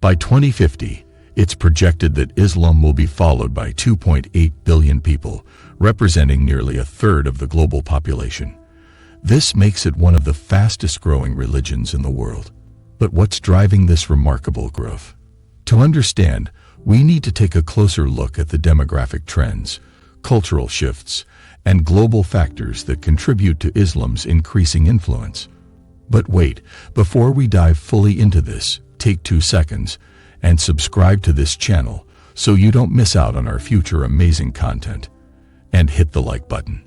By 2050, it's projected that Islam will be followed by 2.8 billion people, representing nearly a third of the global population. This makes it one of the fastest-growing religions in the world. But what's driving this remarkable growth? To understand, we need to take a closer look at the demographic trends, cultural shifts, and global factors that contribute to Islam's increasing influence. But wait, before we dive fully into this, take 2 seconds and subscribe to this channel so you don't miss out on our future amazing content. And hit the like button.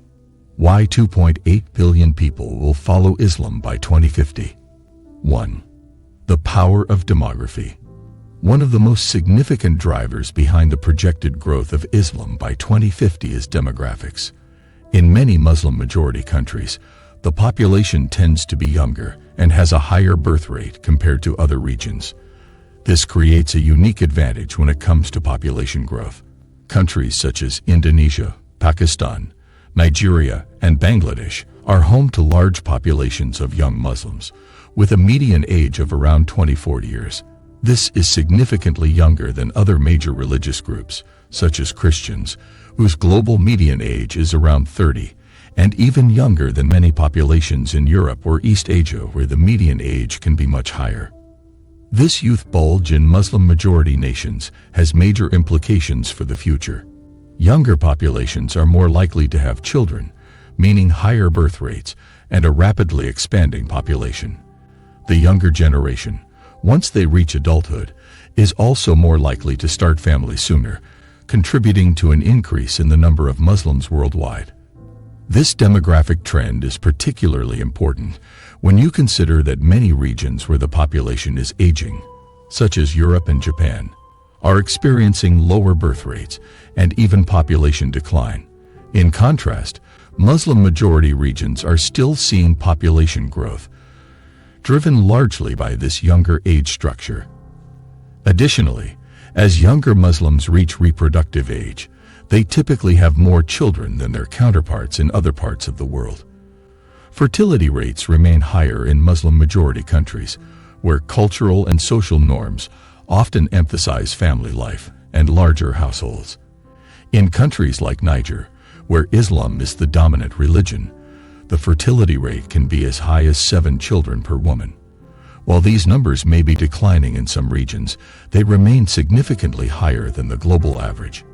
Why 2.8 billion people will follow Islam by 2050? 1. The power of demography. One of the most significant drivers behind the projected growth of Islam by 2050 is demographics. In many Muslim-majority countries, the population tends to be younger and has a higher birth rate compared to other regions. This creates a unique advantage when it comes to population growth. Countries such as Indonesia, Pakistan, Nigeria, and Bangladesh are home to large populations of young Muslims, with a median age of around 24 years. This is significantly younger than other major religious groups, such as Christians, whose global median age is around 30, and even younger than many populations in Europe or East Asia, where the median age can be much higher. This youth bulge in Muslim-majority nations has major implications for the future. Younger populations are more likely to have children, meaning higher birth rates and a rapidly expanding population. The younger generation, once they reach adulthood, is also more likely to start families sooner, contributing to an increase in the number of Muslims worldwide. This demographic trend is particularly important when you consider that many regions where the population is aging, such as Europe and Japan, are experiencing lower birth rates and even population decline. In contrast, Muslim-majority regions are still seeing population growth, driven largely by this younger age structure. Additionally, as younger Muslims reach reproductive age, they typically have more children than their counterparts in other parts of the world. Fertility rates remain higher in Muslim-majority countries, where cultural and social norms often emphasize family life and larger households. In countries like Niger, where Islam is the dominant religion, the fertility rate can be as high as 7 children per woman. While these numbers may be declining in some regions, they remain significantly higher than the global average.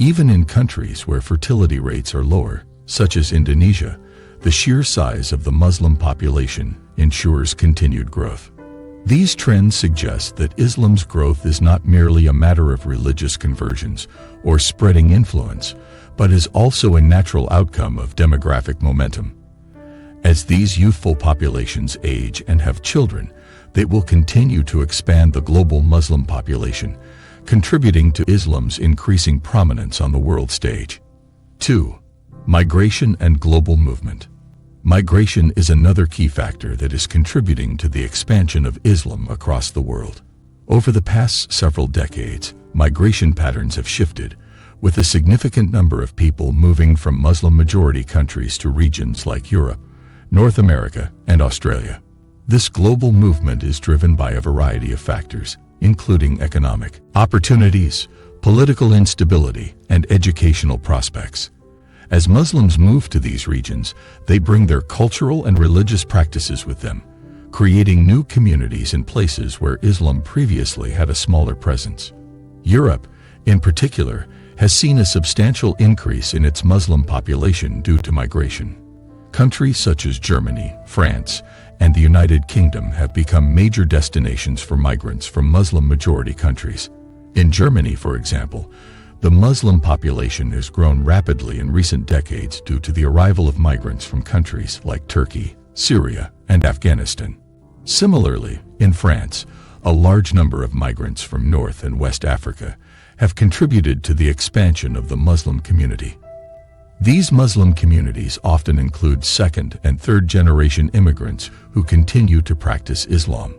Even in countries where fertility rates are lower, such as Indonesia, the sheer size of the Muslim population ensures continued growth. These trends suggest that Islam's growth is not merely a matter of religious conversions or spreading influence, but is also a natural outcome of demographic momentum. As these youthful populations age and have children, they will continue to expand the global Muslim population, contributing to Islam's increasing prominence on the world stage. 2. Migration and global movement. Migration is another key factor that is contributing to the expansion of Islam across the world. Over the past several decades, migration patterns have shifted, with a significant number of people moving from Muslim-majority countries to regions like Europe, North America, and Australia. This global movement is driven by a variety of factors, including economic opportunities, political instability, and educational prospects. As Muslims move to these regions, they bring their cultural and religious practices with them, creating new communities in places where Islam previously had a smaller presence. Europe, in particular, has seen a substantial increase in its Muslim population due to migration. Countries such as Germany, France, and the United Kingdom have become major destinations for migrants from Muslim-majority countries. In Germany, for example, the Muslim population has grown rapidly in recent decades due to the arrival of migrants from countries like Turkey, Syria, and Afghanistan. Similarly, in France, a large number of migrants from North and West Africa have contributed to the expansion of the Muslim community. These Muslim communities often include second- and third-generation immigrants who continue to practice Islam.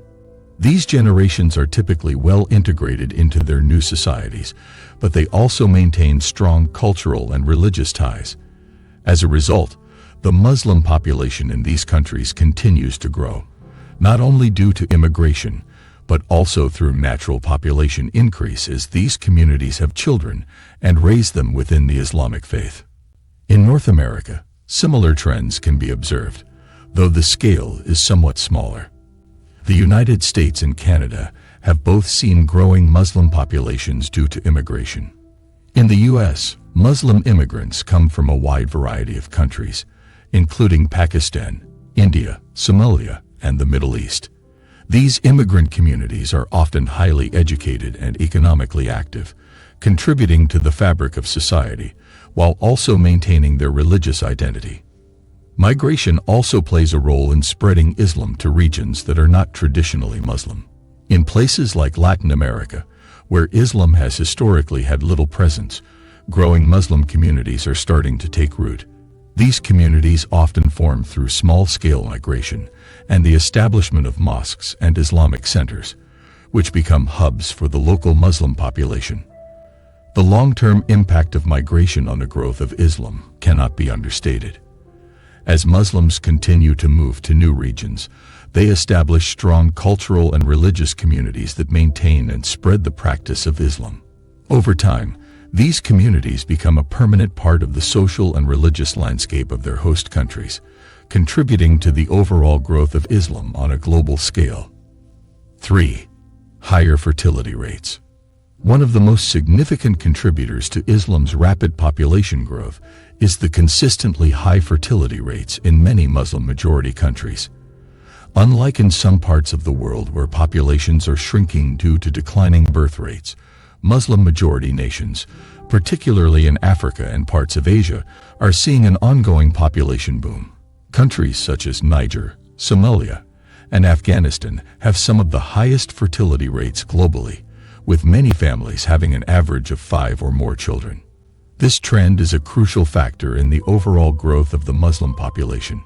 These generations are typically well integrated into their new societies, but they also maintain strong cultural and religious ties. As a result, the Muslim population in these countries continues to grow, not only due to immigration, but also through natural population increase as these communities have children and raise them within the Islamic faith. In North America, similar trends can be observed, though the scale is somewhat smaller. The United States and Canada have both seen growing Muslim populations due to immigration. In the U.S., Muslim immigrants come from a wide variety of countries, including Pakistan, India, Somalia, and the Middle East. These immigrant communities are often highly educated and economically active, contributing to the fabric of society, while also maintaining their religious identity. Migration also plays a role in spreading Islam to regions that are not traditionally Muslim. In places like Latin America, where Islam has historically had little presence, growing Muslim communities are starting to take root. These communities often form through small-scale migration and the establishment of mosques and Islamic centers, which become hubs for the local Muslim population. The long-term impact of migration on the growth of Islam cannot be understated. As Muslims continue to move to new regions, they establish strong cultural and religious communities that maintain and spread the practice of Islam. Over time, these communities become a permanent part of the social and religious landscape of their host countries, contributing to the overall growth of Islam on a global scale. 3. Higher fertility rates. One of the most significant contributors to Islam's rapid population growth is the consistently high fertility rates in many Muslim-majority countries. Unlike in some parts of the world where populations are shrinking due to declining birth rates, Muslim-majority nations, particularly in Africa and parts of Asia, are seeing an ongoing population boom. Countries such as Niger, Somalia, and Afghanistan have some of the highest fertility rates globally, with many families having an average of 5 or more children. This trend is a crucial factor in the overall growth of the Muslim population.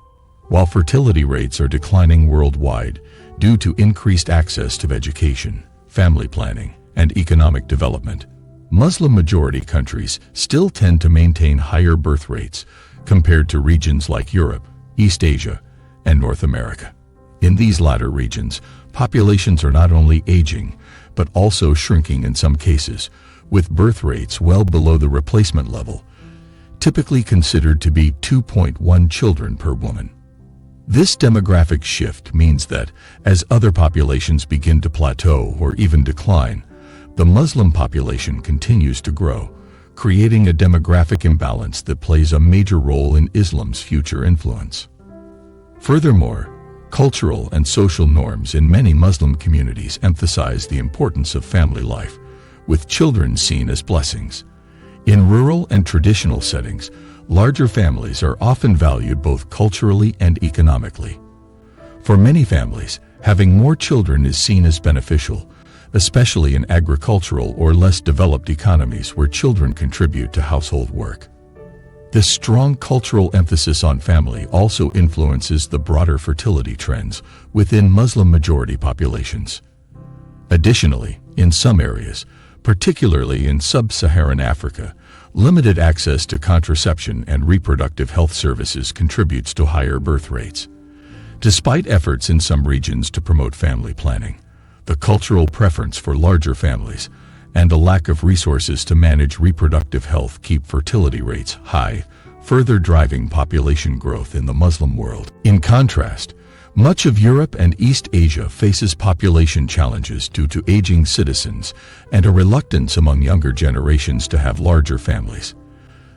While fertility rates are declining worldwide due to increased access to education, family planning, and economic development, Muslim-majority countries still tend to maintain higher birth rates compared to regions like Europe, East Asia, and North America. In these latter regions, populations are not only aging, but also shrinking in some cases, with birth rates well below the replacement level, typically considered to be 2.1 children per woman. This demographic shift means that, as other populations begin to plateau or even decline, the Muslim population continues to grow, creating a demographic imbalance that plays a major role in Islam's future influence. Furthermore, cultural and social norms in many Muslim communities emphasize the importance of family life, with children seen as blessings. In rural and traditional settings, larger families are often valued both culturally and economically. For many families, having more children is seen as beneficial, especially in agricultural or less developed economies where children contribute to household work. This strong cultural emphasis on family also influences the broader fertility trends within Muslim-majority populations. Additionally, in some areas, particularly in sub-Saharan Africa, limited access to contraception and reproductive health services contributes to higher birth rates. Despite efforts in some regions to promote family planning, the cultural preference for larger families and a lack of resources to manage reproductive health keep fertility rates high, further driving population growth in the Muslim world. In contrast, much of Europe and East Asia faces population challenges due to aging citizens and a reluctance among younger generations to have larger families.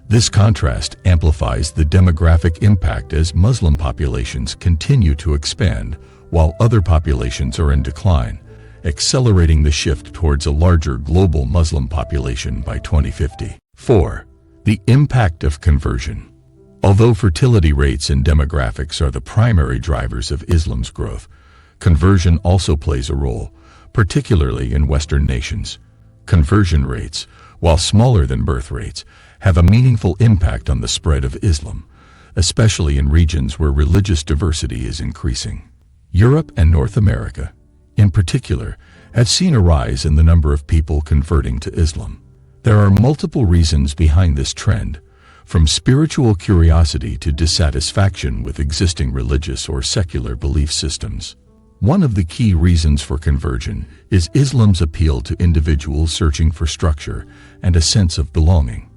This contrast amplifies the demographic impact as Muslim populations continue to expand while other populations are in decline, accelerating the shift towards a larger global Muslim population by 2050. 4. The impact of conversion. Although fertility rates and demographics are the primary drivers of Islam's growth, conversion also plays a role, particularly in Western nations. Conversion rates, while smaller than birth rates, have a meaningful impact on the spread of Islam, especially in regions where religious diversity is increasing. Europe and North America, in particular, have seen a rise in the number of people converting to Islam. There are multiple reasons behind this trend, from spiritual curiosity to dissatisfaction with existing religious or secular belief systems. One of the key reasons for conversion is Islam's appeal to individuals searching for structure and a sense of belonging.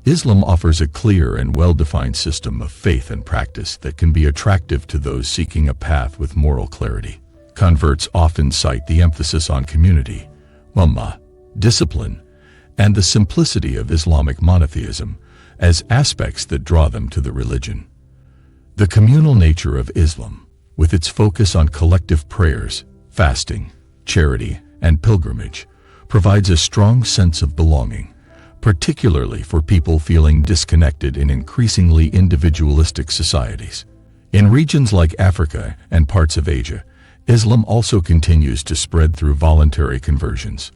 Islam offers a clear and well-defined system of faith and practice that can be attractive to those seeking a path with moral clarity. Converts often cite the emphasis on community, ummah, discipline, and the simplicity of Islamic monotheism as aspects that draw them to the religion. The communal nature of Islam, with its focus on collective prayers, fasting, charity, and pilgrimage, provides a strong sense of belonging, particularly for people feeling disconnected in increasingly individualistic societies. In regions like Africa and parts of Asia, Islam also continues to spread through voluntary conversions.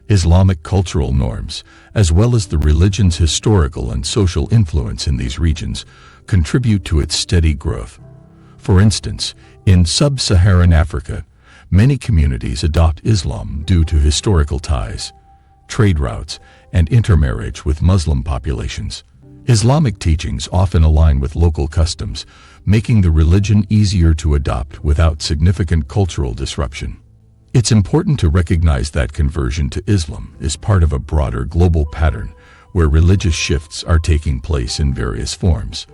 Islamic cultural norms, as well as the religion's historical and social influence in these regions, contribute to its steady growth. For instance, in sub-Saharan Africa, many communities adopt Islam due to historical ties, trade routes, and intermarriage with Muslim populations. Islamic teachings often align with local customs, making the religion easier to adopt without significant cultural disruption. It's important to recognize that conversion to Islam is part of a broader global pattern where religious shifts are taking place in various forms.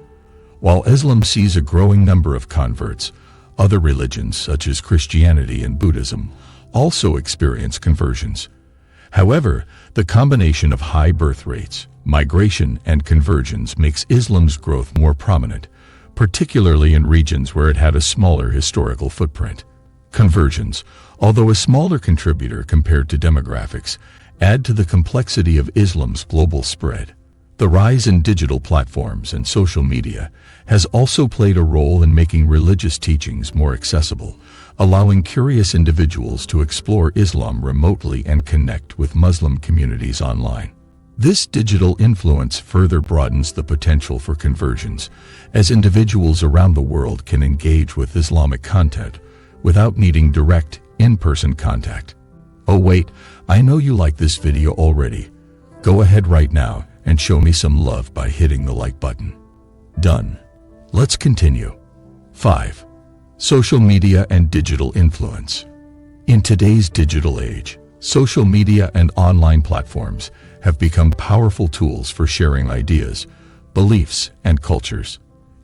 While Islam sees a growing number of converts, other religions such as Christianity and Buddhism also experience conversions. However, the combination of high birth rates, migration, and conversions makes Islam's growth more prominent, particularly in regions where it had a smaller historical footprint. Conversions, although a smaller contributor compared to demographics, add to the complexity of Islam's global spread. The rise in digital platforms and social media has also played a role in making religious teachings more accessible, allowing curious individuals to explore Islam remotely and connect with Muslim communities online. This digital influence further broadens the potential for conversions, as individuals around the world can engage with Islamic content without needing direct, in-person contact. Oh wait, I know you like this video already. Go ahead right now and show me some love by hitting the like button. Done. Let's continue. 5. Social media and digital influence. In today's digital age, social media and online platforms have become powerful tools for sharing ideas, beliefs, and cultures.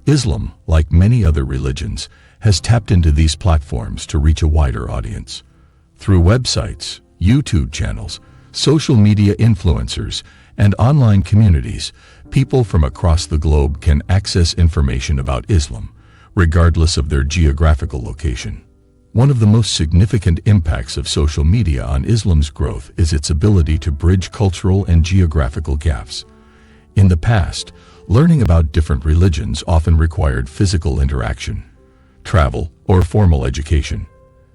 Islam, like many other religions, has tapped into these platforms to reach a wider audience. Through websites, YouTube channels, social media influencers, and online communities, people from across the globe can access information about Islam, regardless of their geographical location. One of the most significant impacts of social media on Islam's growth is its ability to bridge cultural and geographical gaps. In the past, learning about different religions often required physical interaction, travel, or formal education.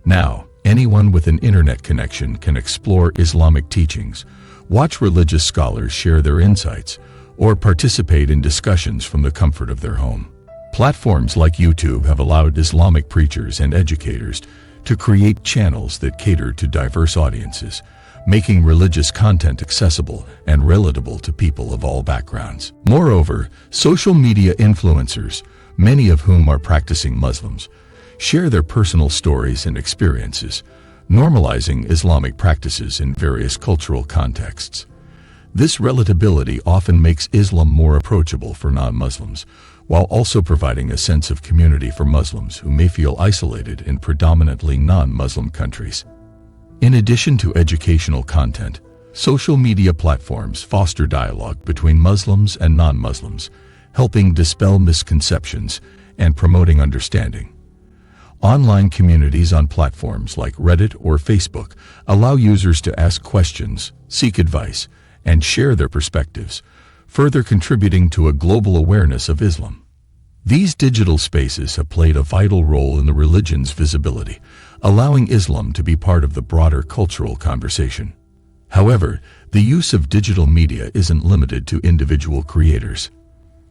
Now, anyone with an internet connection can explore Islamic teachings, watch religious scholars share their insights, or participate in discussions from the comfort of their home. Platforms like YouTube have allowed Islamic preachers and educators to create channels that cater to diverse audiences, making religious content accessible and relatable to people of all backgrounds. Moreover, social media influencers, many of whom are practicing Muslims, share their personal stories and experiences, normalizing Islamic practices in various cultural contexts. This relatability often makes Islam more approachable for non-Muslims, while also providing a sense of community for Muslims who may feel isolated in predominantly non-Muslim countries. In addition to educational content, social media platforms foster dialogue between Muslims and non-Muslims, helping dispel misconceptions and promoting understanding. Online communities on platforms like Reddit or Facebook allow users to ask questions, seek advice, and share their perspectives, further contributing to a global awareness of Islam. These digital spaces have played a vital role in the religion's visibility, allowing Islam to be part of the broader cultural conversation. However, the use of digital media isn't limited to individual creators.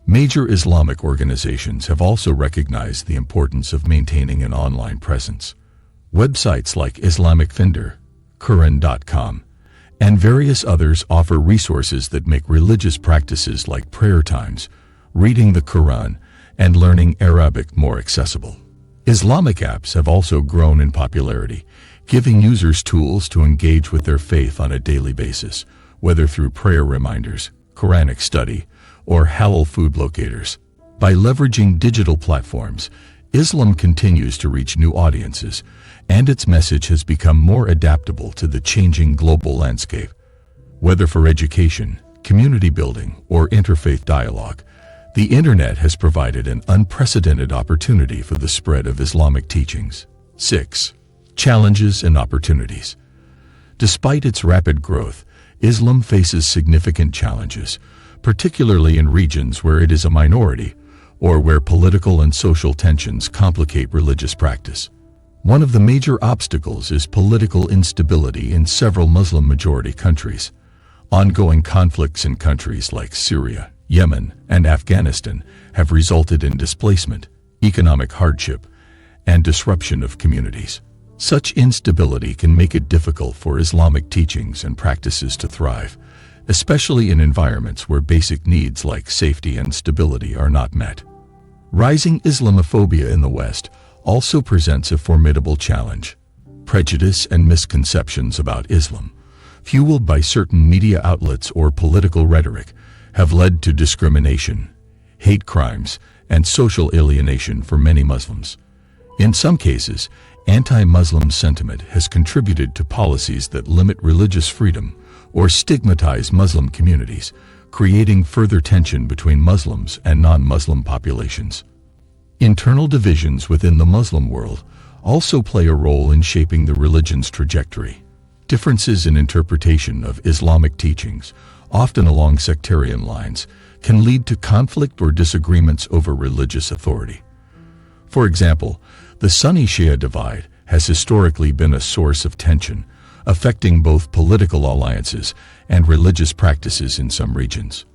Major Islamic organizations have also recognized the importance of maintaining an online presence. Websites like Islamic Finder, Quran.com, and various others offer resources that make religious practices like prayer times, reading the Quran, and learning Arabic more accessible. Islamic apps have also grown in popularity, giving users tools to engage with their faith on a daily basis, whether through prayer reminders, Quranic study, or halal food locators. By leveraging digital platforms, Islam continues to reach new audiences, and its message has become more adaptable to the changing global landscape. Whether for education, community building, or interfaith dialogue, the Internet has provided an unprecedented opportunity for the spread of Islamic teachings. 6. Challenges and opportunities. Despite its rapid growth, Islam faces significant challenges, particularly in regions where it is a minority or where political and social tensions complicate religious practice. One of the major obstacles is political instability in several Muslim-majority countries. Ongoing conflicts in countries like Syria, Yemen, and Afghanistan have resulted in displacement, economic hardship, and disruption of communities. Such instability can make it difficult for Islamic teachings and practices to thrive, especially in environments where basic needs like safety and stability are not met. Rising Islamophobia in the West also presents a formidable challenge. Prejudice and misconceptions about Islam, fueled by certain media outlets or political rhetoric, have led to discrimination, hate crimes, and social alienation for many Muslims. In some cases, anti-Muslim sentiment has contributed to policies that limit religious freedom or stigmatize Muslim communities, creating further tension between Muslims and non-Muslim populations. Internal divisions within the Muslim world also play a role in shaping the religion's trajectory. Differences in interpretation of Islamic teachings, often along sectarian lines, can lead to conflict or disagreements over religious authority. For example, the Sunni-Shia divide has historically been a source of tension, affecting both political alliances and religious practices in some regions.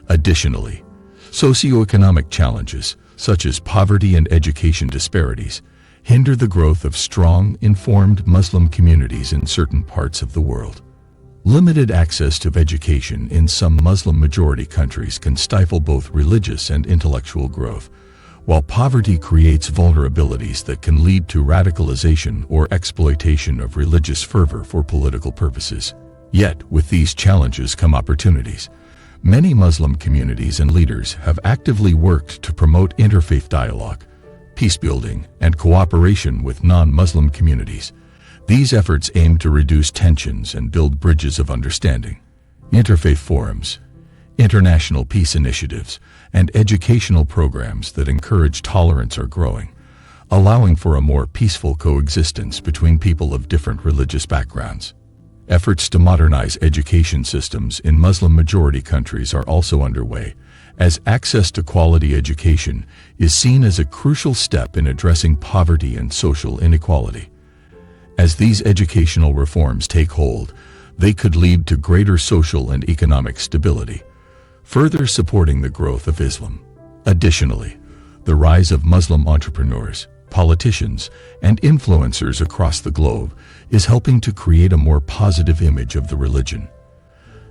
Additionally, socioeconomic challenges, such as poverty and education disparities, hinder the growth of strong, informed Muslim communities in certain parts of the world. Limited access to education in some Muslim-majority countries can stifle both religious and intellectual growth, while poverty creates vulnerabilities that can lead to radicalization or exploitation of religious fervor for political purposes. Yet, with these challenges come opportunities. Many Muslim communities and leaders have actively worked to promote interfaith dialogue, peace-building, and cooperation with non-Muslim communities. These efforts aim to reduce tensions and build bridges of understanding. Interfaith forums, international peace initiatives, and educational programs that encourage tolerance are growing, allowing for a more peaceful coexistence between people of different religious backgrounds. Efforts to modernize education systems in Muslim-majority countries are also underway, as access to quality education is seen as a crucial step in addressing poverty and social inequality. As these educational reforms take hold, they could lead to greater social and economic stability, further supporting the growth of Islam. Additionally, the rise of Muslim entrepreneurs, politicians, and influencers across the globe is helping to create a more positive image of the religion.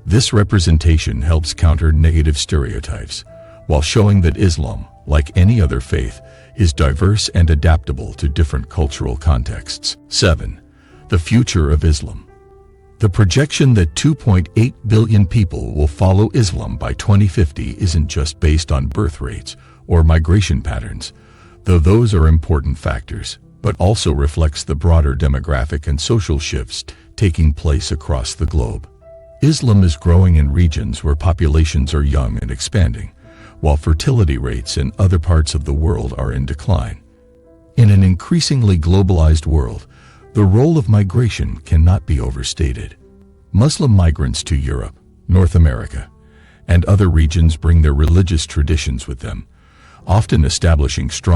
This representation helps counter negative stereotypes, while showing that Islam, like any other faith, is diverse and adaptable to different cultural contexts. 7. The future of Islam. The projection that 2.8 billion people will follow Islam by 2050 isn't just based on birth rates or migration patterns, though those are important factors, but also reflects the broader demographic and social shifts taking place across the globe. Islam is growing in regions where populations are young and expanding, while fertility rates in other parts of the world are in decline. In an increasingly globalized world, the role of migration cannot be overstated. Muslim migrants to Europe, North America, and other regions bring their religious traditions with them, often establishing strong